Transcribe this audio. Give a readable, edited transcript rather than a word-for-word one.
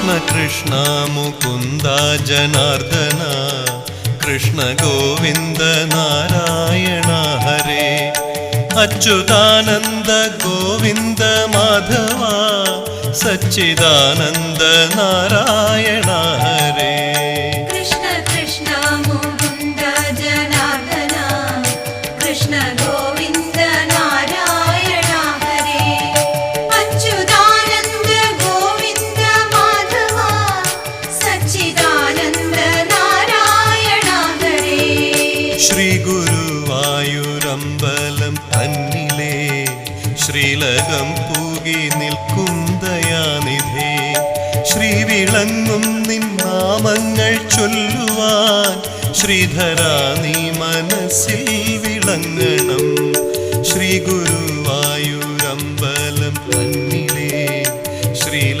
കൃഷ്ണ കൃഷ്ണ മുകുന്ദ ജനാർദ്ദന കൃഷ്ണ ഗോവിന്ദ നാരായണ ഹരേ അച്യുതാനന്ദ ഗോവിന്ദ മാധവ സച്ചിദാനന്ദ നാരായണ ഹരേ കൃഷ്ണ കൃഷ്ണ മുകുന്ദ ജനാർദ്ദന കൃഷ്ണ ഗോവിന്ദ നാരായണ ഹരേ അച്യുതാനന്ദ ഗോവിന്ദ മാധവ സച്ചിദാനന്ദ നാരായണ ഹരേ ശ്രീ ഗുരുവായൂരമ്പലം തന്നിലേ ശ്രീലകം പൂകി നിൽക്കും ദയാനിധേ ശ്രീ വിളങ്ങും നിൻ നാമങ്ങൾ ചൊല്ലുവാൻ ശ്രീധരാ നീ മനസ്സിൽ വിളങ്ങണം ശ്രീ ഗുരു